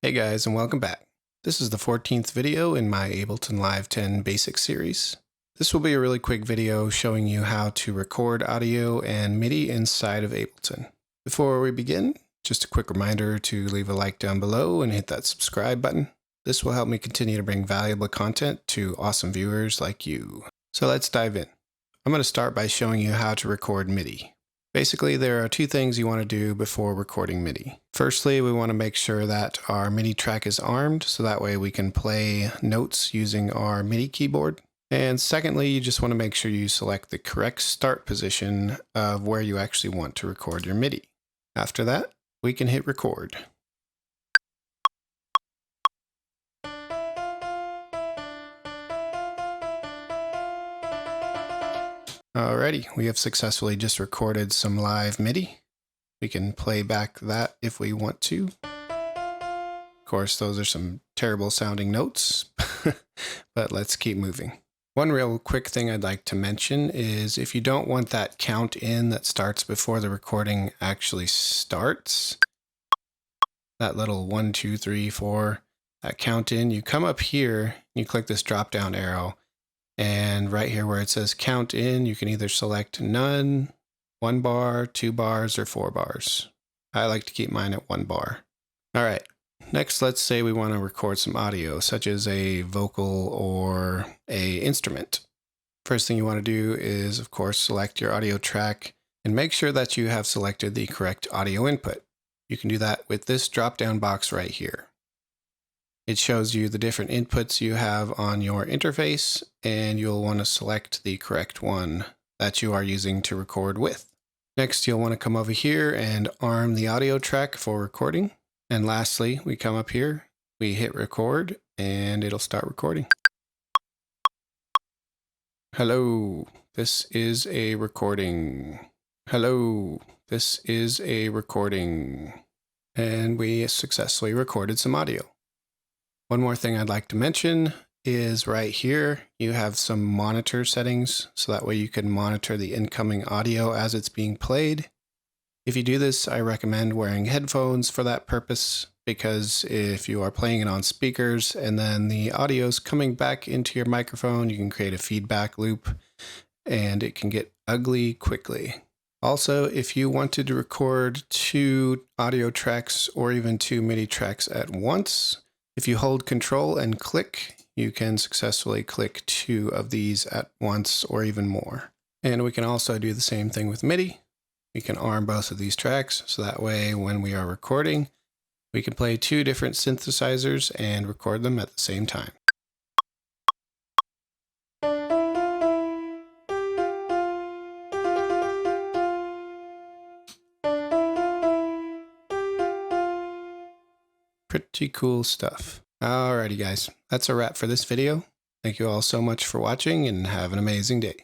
Hey guys, and welcome back. This is the 14th video in my Ableton Live 10 Basics series. This will be a really quick video showing you how to record audio and MIDI inside of Ableton. Before we begin, just a quick reminder to leave a like down below and hit that subscribe button. This will help me continue to bring valuable content to awesome viewers like you. So let's dive in. I'm going to start by showing you how to record MIDI. Basically, there are two things you want to do before recording MIDI. Firstly, we want to make sure that our MIDI track is armed, so that way we can play notes using our MIDI keyboard. And secondly, you just want to make sure you select the correct start position of where you actually want to record your MIDI. After that, we can hit record. Alrighty, we have successfully just recorded some live MIDI. We can play back that if we want to. Of course, those are some terrible sounding notes, but let's keep moving. One real quick thing I'd like to mention is if you don't want that count in that starts before the recording actually starts, that little 1, 2, 3, 4, that count in, you come up here, you click this drop down arrow, and right here where it says count in, you can either select none, 1 bar, 2 bars, or 4 bars. I like to keep mine at 1 bar. All right, next let's say we want to record some audio, such as a vocal or a instrument. First thing you want to do is, of course, select your audio track and make sure that you have selected the correct audio input. You can do that with this drop-down box right here. It shows you the different inputs you have on your interface, and you'll want to select the correct one that you are using to record with. Next, you'll want to come over here and arm the audio track for recording. And lastly, we come up here, we hit record, and it'll start recording. Hello, this is a recording. Hello, this is a recording. And we successfully recorded some audio. One more thing I'd like to mention is right here, you have some monitor settings, so that way you can monitor the incoming audio as it's being played. If you do this, I recommend wearing headphones for that purpose, because if you are playing it on speakers and then the audio is coming back into your microphone, you can create a feedback loop and it can get ugly quickly. Also, if you wanted to record 2 audio tracks or even 2 MIDI tracks at once, if you hold Control and click, you can successfully click 2 of these at once or even more. And we can also do the same thing with MIDI. We can arm both of these tracks, so that way when we are recording, we can play 2 different synthesizers and record them at the same time. Pretty cool stuff. Alrighty guys, that's a wrap for this video. Thank you all so much for watching and have an amazing day.